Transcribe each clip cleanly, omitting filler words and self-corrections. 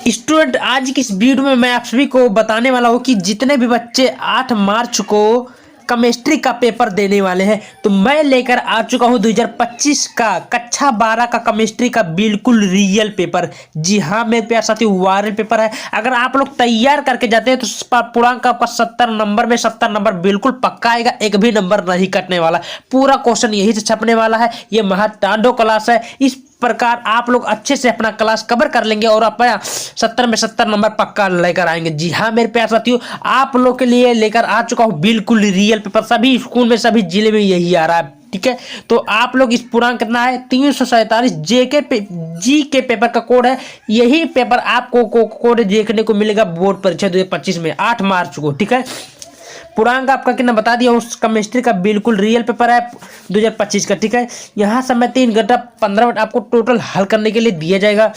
Student आज की इस वीडियो में मैं आप सभी को बताने वाला हूँ कि जितने भी बच्चे 8 मार्च को केमिस्ट्री का पेपर देने वाले हैं तो मैं लेकर आ चुका हूँ 2025 का कक्षा 12 का केमिस्ट्री का बिल्कुल रियल पेपर। जी हाँ मेरे प्यारे साथी, वायरल पेपर है। अगर आप लोग तैयार करके जाते हैं तो पूर्णांक आपका 70 नंबर में 70 नंबर बिल्कुल पक्का आएगा, एक भी नंबर नहीं कटने वाला। पूरा क्वेश्चन यही से छपने वाला है। ये महातांडव क्लास है। इस प्रकार आप लोग अच्छे से अपना क्लास कवर कर लेंगे और अपना 70 में 70 नंबर पक्का लेकर आएंगे। जी हाँ मेरे प्यारे साथियों, आप लोग के लिए लेकर आ चुका हूँ बिल्कुल रियल पेपर। सभी स्कूल में सभी जिले में यही आ रहा है, ठीक है। तो आप लोग इस पूर्णांक कितना है 347 जी के पेपर का कोड है। यही पेपर आपको कोड देखने को मिलेगा बोर्ड परीक्षा 2025 में 8 मार्च को, ठीक है। पूर्णांक आपका कितना बता दिया, उस केमिस्ट्री का बिल्कुल रियल पेपर है 2025 का, ठीक है। यहाँ समय 3 घंटा 15 मिनट आपको टोटल हल करने के लिए दिया जाएगा।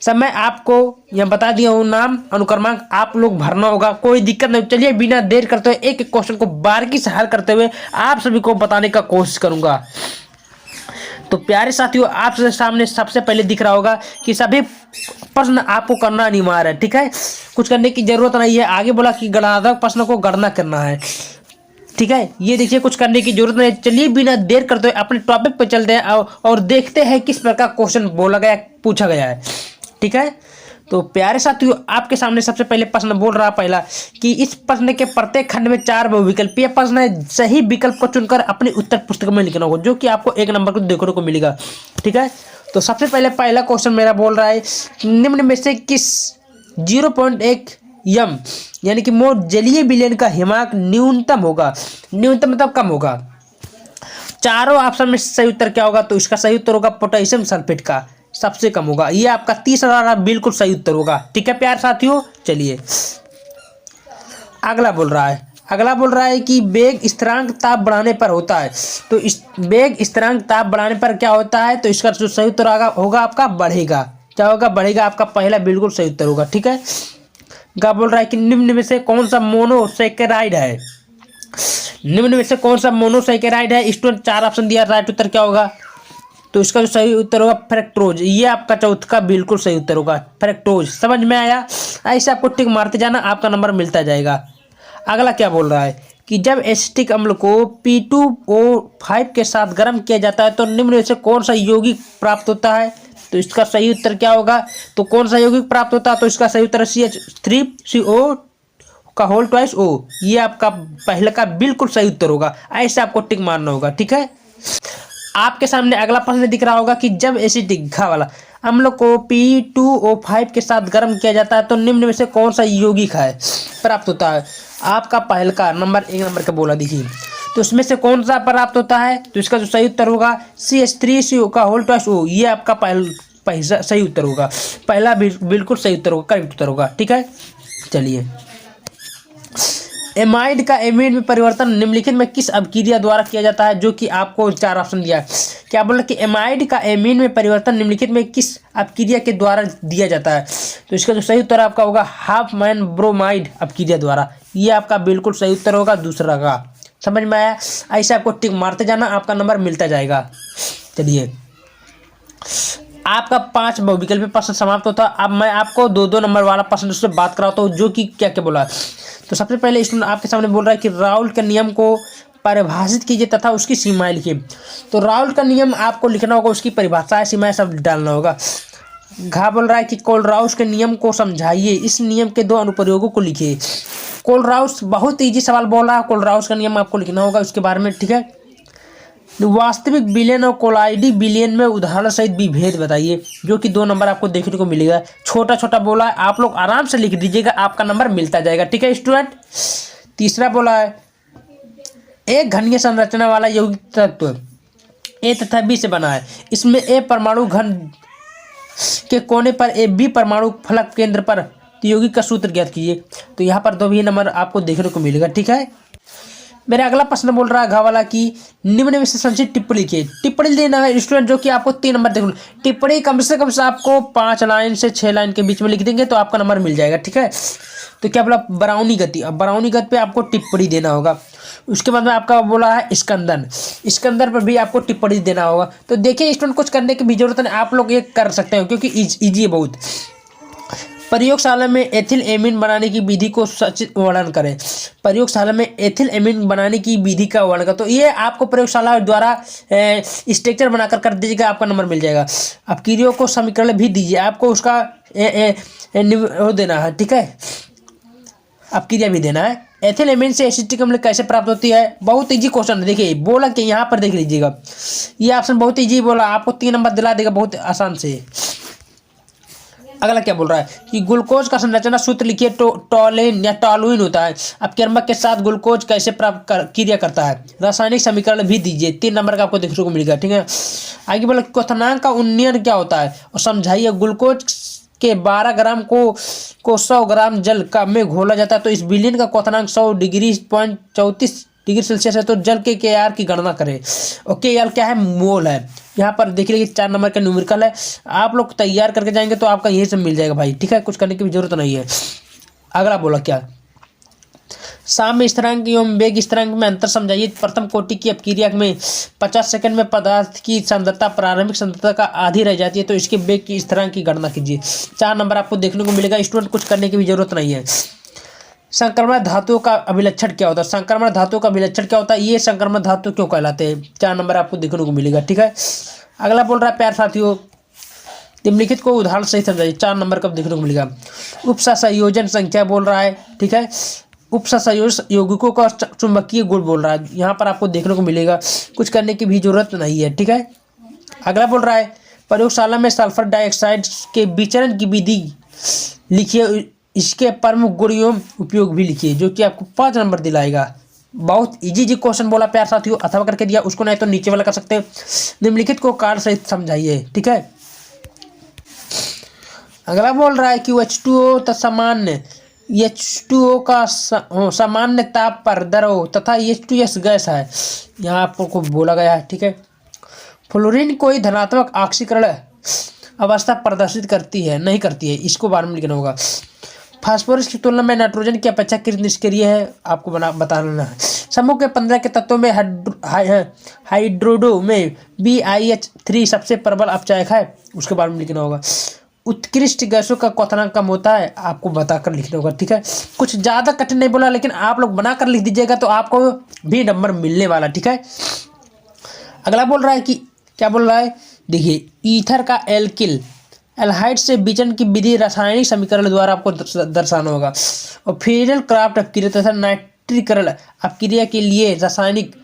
समय आपको यहाँ बता दिया हूँ, नाम अनुक्रमांक आप लोग भरना होगा, कोई दिक्कत नहीं। चलिए बिना देर करते हुए एक एक क्वेश्चन को बारीकी से हल करते हुए आप सभी को बताने का कोशिश करूंगा। तो प्यारे साथियों, आपके सामने सबसे पहले दिख रहा होगा कि सभी प्रश्न आपको करना अनिवार्य है, ठीक है। कुछ करने की जरूरत नहीं है। आगे बोला कि गणनात्मक प्रश्न को गणना करना है, ठीक है। ये देखिए कुछ करने की जरूरत नहीं। चलिए बिना देर करते हुए अपने टॉपिक पर चलते हैं और देखते हैं किस प्रकार क्वेश्चन बोला गया पूछा गया है, ठीक है। तो प्यारे साथियों, आपके सामने सबसे पहले प्रश्न बोल रहा पहला कि इस प्रश्न के प्रत्येक खंड में 4 बहुविकल्प। यह प्रश्न है, सही विकल्प को चुनकर अपनी उत्तर पुस्तिका में लिखना होगा, जो कि आपको 1 नंबर को देखने को मिलेगा, ठीक है। तो सबसे पहले पहला क्वेश्चन मेरा बोल रहा है निम्न में से किस 0.1 यम यानी कि मोल जलीय विलयन का हिमांक न्यूनतम होगा। न्यूनतम मतलब कम होगा। चारों ऑप्शन में सही उत्तर क्या होगा, तो इसका सही उत्तर होगा पोटेशियम सल्फेट का सबसे कम होगा। ये आपका 30,000 बिल्कुल सही उत्तर होगा, ठीक है प्यारे साथियों। चलिए अगला बोल रहा है कि वेग स्थिरांक ताप बढ़ाने पर होता है। तो इस वेग स्थिरांक ताप बढ़ाने पर क्या होता है, तो इसका जो सही उत्तर होगा आपका बढ़ेगा। क्या होगा, बढ़ेगा। आपका पहला बिल्कुल सही उत्तर होगा, ठीक है। क्या बोल रहा है कि निम्न में से कौन सा मोनोसैकेराइड है। निम्न में से कौन सा मोनोसैकेराइड है। स्टूडेंट 4 ऑप्शन दिया, राइट उत्तर क्या होगा, तो इसका जो सही उत्तर होगा फ्रक्टोज। ये आपका चौथा बिल्कुल सही उत्तर होगा, फ्रक्टोज। समझ में आया। ऐसे आपको टिक मारते जाना, आपका नंबर मिलता जाएगा। अगला क्या बोल रहा है कि जब एसिटिक अम्ल को P2O5 के साथ गर्म किया जाता है तो निम्न में से कौन सा यौगिक प्राप्त होता है। तो इसका सही उत्तर क्या होगा, तो कौन सा यौगिक प्राप्त होता है, तो इसका सही उत्तर CH3CO का होल ट्वाइस O। ये आपका पहले का बिल्कुल सही उत्तर होगा। ऐसे आपको टिक मारना होगा, ठीक है। आपके सामने अगला प्रश्न दिख रहा होगा कि जब एसिटिक घा वाला अम्ल को P2O5 के साथ गर्म किया जाता है तो निम्न में से कौन सा यौगिक है प्राप्त होता है। आपका पहल का नंबर 1 नंबर का बोला देखिए, तो उसमें से कौन सा प्राप्त होता है, तो इसका जो सही उत्तर होगा CH3CO का होल ट्वाइस O। ये आपका पहला सही उत्तर होगा। पहला बिल्कुल सही उत्तर होगा, करेक्ट उत्तर होगा, ठीक है। चलिए एमाइड का एमीन में परिवर्तन निम्नलिखित में किस अपक्रिया द्वारा किया जाता है, जो कि आपको 4 ऑप्शन दिया है। क्या बोला कि एमाइड का एमीन में परिवर्तन निम्नलिखित में किस अपक्रिया के द्वारा दिया जाता है, तो इसका जो सही उत्तर आपका होगा हाफमैन ब्रोमाइड अपक्रिया द्वारा। ये आपका बिल्कुल सही उत्तर होगा दूसरा का। समझ में आया। ऐसे आपको टिक मारते जाना, आपका नंबर मिलता जाएगा। चलिए आपका 5 बहुविकल्पी प्रश्न समाप्त होता है। अब मैं आपको 2-2 नंबर वाला प्रश्न उससे बात कराता हूँ, जो कि क्या क्या बोला। तो सबसे पहले स्टूडेंट आपके सामने बोल रहा है कि राउल के नियम को परिभाषित कीजिए तथा उसकी सीमाएं लिखिए। तो राउल का नियम आपको लिखना होगा, उसकी परिभाषाएं सीमाएं सब डालना होगा। घा बोल रहा है कि कोलराउस के नियम को समझाइए, इस नियम के 2 अनुप्रयोगों को लिखिए। कोलराउस बहुत ईजी सवाल बोल रहा है, कोलराउस का नियम आपको लिखना होगा उसके बारे में, ठीक है। वास्तविक बिलियन और कोलाइडी बिलियन में उदाहरण सहित विभेद बताइए, जो कि 2 नंबर आपको देखने को मिलेगा। छोटा छोटा बोला है, आप लोग आराम से लिख दीजिएगा, आपका नंबर मिलता जाएगा, ठीक है स्टूडेंट। तीसरा बोला है एक घनीय संरचना वाला यौगिक तत्व A तथा B से बना है। इसमें A परमाणु घन के कोने पर B परमाणु फलक केंद्र पर यौगिक का सूत्र ज्ञात कीजिए। तो यहाँ पर 2 भी नंबर आपको देखने को मिलेगा, ठीक है। मेरा अगला प्रश्न बोल रहा है घा वाला कि निम्न में से संक्षिप्त टिप्पणी की। टिप्पणी देना है स्टूडेंट, जो कि आपको 3 नंबर देखो। टिप्पणी कम से आपको 5 लाइन से 6 लाइन के बीच में लिख देंगे तो आपका नंबर मिल जाएगा, ठीक है। तो क्या बोला, बराउनी गति। अब बराउनी गति पे आपको टिप्पणी देना होगा। उसके बाद में आपका बोला है स्कंदन। स्कंदन पर भी आपको टिप्पणी देना होगा। तो देखिए स्टूडेंट, कुछ करने की भी जरूरत नहीं, आप लोग ये कर सकते हो क्योंकि ईजी है बहुत। प्रयोगशाला में एथिल एमीन बनाने की विधि को सचित वर्णन करें। प्रयोगशाला में एथिल एमीन बनाने की विधि का वर्णन करें। तो ये आपको प्रयोगशाला द्वारा स्ट्रक्चर बनाकर कर दीजिएगा, आपका नंबर मिल जाएगा। अब क्रिया को समीकरण भी दीजिए, आपको उसका वो देना है, ठीक है। अब क्रिया भी देना है। एथिल एमीन से एसिटिक अम्ल कैसे प्राप्त होती है? बहुत इजी क्वेश्चन है। देखिए बोला कि यहाँ पर देख लीजिएगा, ये ऑप्शन बहुत इजी बोला, आपको 3 नंबर दिला देगा बहुत आसान से। अगला क्या बोल रहा है कि ग्लूकोज का संरचना सूत्र लिखिए। टॉलिन या टॉलुइन होता है। अब कर्मक के साथ ग्लूकोज कैसे प्राप्त क्रिया करता है? रासायनिक समीकरण भी दीजिए। 3 नंबर का आपको देखने को मिलेगा, ठीक है। आगे बोला क्वथनांक का उन्नयन क्या होता है और समझाइए। ग्लूकोज के 12 ग्राम को 100 ग्राम जल का में घोला जाता है, तो इस विलयन का क्वथनांक 100 डिग्री 34 डिग्री सेल्सियस है। तो जल के केआर की गणना करें। और केआर क्या है? मोल है। यहाँ पर देख लीजिए 4 नंबर का न्यूमेरिकल है। आप लोग तैयार करके जाएंगे तो आपका यही सब मिल जाएगा भाई, ठीक है, कुछ करने की भी जरूरत नहीं है। अगला बोला क्या? साम्य स्थिरांक एवं वेग स्थिरांक में अंतर समझाइए। प्रथम कोटि की अपक्रिया में 50 सेकंड में पदार्थ की सांद्रता प्रारंभिक सांद्रता का आधी रह जाती है, तो इसके वेग की स्थिरांक की गणना कीजिए। 4 नंबर आपको देखने को मिलेगा। स्टूडेंट कुछ करने की भी जरूरत नहीं है। संक्रमण धातुओं का अभिलक्षण क्या होता है? संक्रमण धातुओं का अभिलक्षण क्या होता है? ये संक्रमण धातु क्यों कहलाते हैं? 4 नंबर आपको देखने को मिलेगा, ठीक है। अगला बोल रहा है प्यार साथियों, निम्नलिखित को उदाहरण सही समझाइए। 4 नंबर का देखने को मिलेगा। उपसंयोजन संख्या बोल रहा है, ठीक है। उपसंयोजन यौगिकों का चुंबकीय गुण बोल रहा है। यहाँ पर आपको देखने को मिलेगा, कुछ करने की भी जरूरत नहीं है, ठीक है। अगला बोल रहा है प्रयोगशाला में सल्फर डाइऑक्साइड के विचरण की विधि लिखिए। इसके प्रमुख गुण एवं उपयोग भी लिखिए, जो कि आपको 5 नंबर दिलाएगा। बहुत इजी क्वेश्चन बोला प्यार साथियों, अथवा करके दिया, उसको नहीं तो नीचे वाला कर सकते हैं। निम्नलिखित को कार्य सहित समझाइए, ठीक है। अगला बोल रहा है कि H2O सामान्य H2O का सामान्य ताप पर द्रव तथा H2S गैस है। यहाँ आपको बोला गया है, ठीक है। फ्लोरीन कोई धनात्मक ऑक्सीकरण अवस्था प्रदर्शित करती है नहीं करती है, इसको बारे में लिखना होगा। फास्फोरस की तुलना में नाइट्रोजन की अपेक्षाकृत निष्क्रिय है, आपको बताना है। समूह के 15 के तत्वों में हाइड्रोडो में BiH3 सबसे प्रबल अपचायक है, उसके बारे में लिखना होगा। उत्कृष्ट गैसों का क्वथनांक कम होता है, आपको बताकर लिखना होगा, ठीक है। कुछ ज़्यादा कठिन नहीं बोला, लेकिन आप लोग बनाकर लिख दीजिएगा तो आपको भी नंबर मिलने वाला, ठीक है। अगला बोल रहा है कि क्या बोल रहा है? देखिए ईथर का एल्किल एल्हाइड से विचलन की विधि रासायनिक समीकरण द्वारा आपको दर्शाना होगा। और फिनल क्राफ्ट अपक्रिया तथा नाइट्रीकरण अपक्रिया के लिए रासायनिक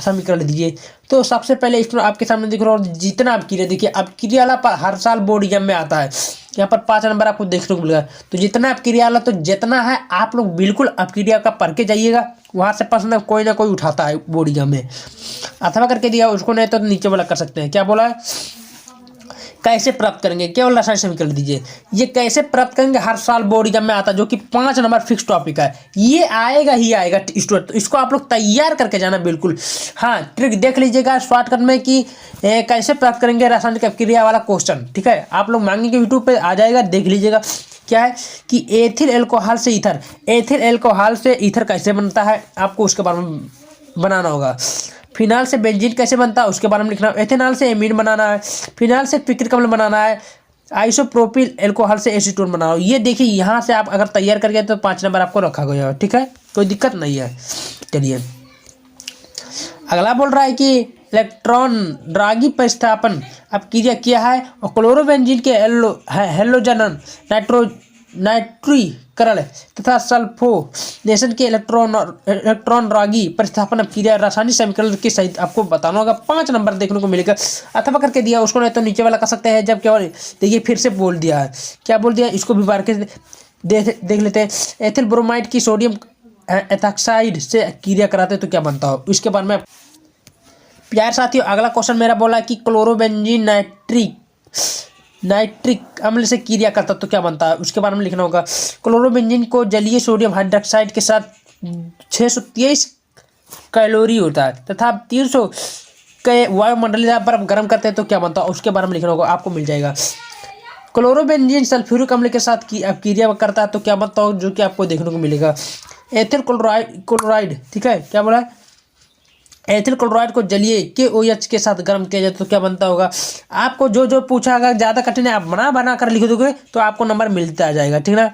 समीकरण दीजिए। तो सबसे पहले इसमें आपके सामने दिख रहा है जितना अपक्रिया, देखिए अपक्रिया वाला पर हर साल बोर्ड एग्जाम में आता है। यहाँ पर 5 नंबर आपको देखने को मिलेगा। तो जितना अपक्रिया वाला, तो जितना है आप लोग बिल्कुल अपक्रिया का पढ़ के जाइएगा, वहाँ से प्रश्न कोई ना कोई उठाता है बोर्ड एग्जाम में। अथवा करके दिया, उसको नहीं तो नीचे वाला कर सकते हैं। क्या बोला है? कैसे प्राप्त करेंगे? केवल रासायनिक समीकरण दीजिए। ये कैसे प्राप्त करेंगे हर साल बोर्ड एग्जाम में आता है, जो कि 5 नंबर फिक्स टॉपिक है। ये आएगा ही आएगा स्टूडेंट, तो इसको आप लोग तैयार करके जाना बिल्कुल। हाँ, ट्रिक देख लीजिएगा शॉर्टकट में कि कैसे प्राप्त करेंगे रासायनिक अपक्रिया वाला क्वेश्चन, ठीक है। आप लोग मांगेंगे यूट्यूब पे आ जाएगा, देख लीजिएगा। क्या है कि एथिल एल्कोहल से ईथर, एथिल एल्कोहल से ईथर कैसे बनता है, आपको उसके बारे में बनाना होगा। फिनाल से बेंजीन कैसे बनता है, उसके बारे में लिखना है। एथेनॉल से एमीन बनाना है। फिनाल से पिक्रिक अम्ल बनाना है। आइसोप्रोपिल एल्कोहल से एसीटोन बनाना है। ये देखिए यहाँ से आप अगर तैयार कर गए तो 5 नंबर आपको रखा गया है, ठीक है, कोई दिक्कत नहीं है। चलिए अगला बोल रहा है कि इलेक्ट्रॉन ड्रागी प्रतिस्थापन अपक्रिया किया है और क्लोरोबेंजीन के हेलोजन नाइट्रीकरण तथा सल्फोनेशन के इलेक्ट्रॉन रागी प्रतिस्थापन अपक्रिया रासायनिक समीकरण के सहित आपको बताना होगा। 5 नंबर देखने को मिलेगा। अथवा करके दिया, उसको नहीं तो नीचे वाला कर सकते हैं। जब केवल देखिए फिर से बोल दिया है, क्या बोल दिया, इसको भी बार के देख लेते हैं। एथिल ब्रोमाइड की सोडियम एथॉक्साइड से क्रिया कराते तो क्या बनता हो, इसके बारे में प्यार साथियों। अगला क्वेश्चन मेरा बोला कि क्लोरोबेंजीन नाइट्रिक अम्ल से क्रिया करता तो क्या बनता है, उसके बारे में लिखना होगा। क्लोरोबेंजीन को जलीय सोडियम हाइड्रोक्साइड के साथ 623 कैलोरी होता है तथा 300 के वायुमंडलीय दाब पर गर्म करते हैं तो क्या बनता है, उसके बारे में लिखना होगा, आपको मिल जाएगा। क्लोरोबेंजीन सल्फ्यूरिक अम्ल के साथ क्रिया करता है तो क्या बनता हो, जो कि आपको देखने को मिलेगा। एथिल क्लोराइड, ठीक है, क्या बोला है, एथिल क्लोराइड को जलीय KOH के साथ गर्म किया जाए तो क्या बनता होगा। आपको जो जो पूछा, अगर ज़्यादा कठिन है आप बना कर लिख दोगे तो आपको नंबर मिलता जाएगा, ठीक ना।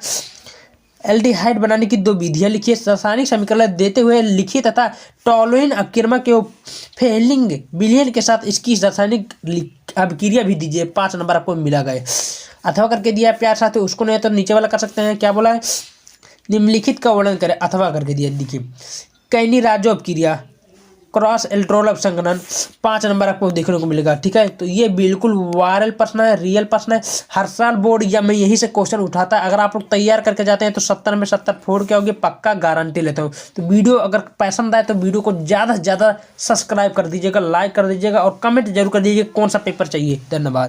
एल्डिहाइड बनाने की 2 विधियां लिखिए, रासायनिक समीकरण देते हुए लिखिए तथा टॉलुइन अपकिरमा के फेलिंग विलयन के साथ इसकी रासायनिक अभिक्रिया भी दीजिए। 5 नंबर आपको मिला गए। अथवा करके दिया है प्यार साथ, उसको नहीं तो नीचे वाला कर सकते हैं। क्या बोला है, निम्नलिखित का वर्णन करें। अथवा करके दिया, देखिए कैनिराजो अपक्रिया, क्रॉस इलेक्ट्रॉन अपसंगनन, 5 नंबर आपको देखने को मिलेगा, ठीक है। तो ये बिल्कुल वायरल प्रश्न है, रियल प्रश्न है। हर साल बोर्ड या मैं यही से क्वेश्चन उठाता है। अगर आप लोग तैयार करके जाते हैं तो 70 में 70 फोड़ के आओगे, पक्का गारंटी लेता हूँ। तो वीडियो अगर पसंद आए तो वीडियो को ज़्यादा से ज़्यादा सब्सक्राइब कर दीजिएगा, लाइक कर दीजिएगा और कमेंट जरूर कर दीजिएगा कौन सा पेपर चाहिए। धन्यवाद।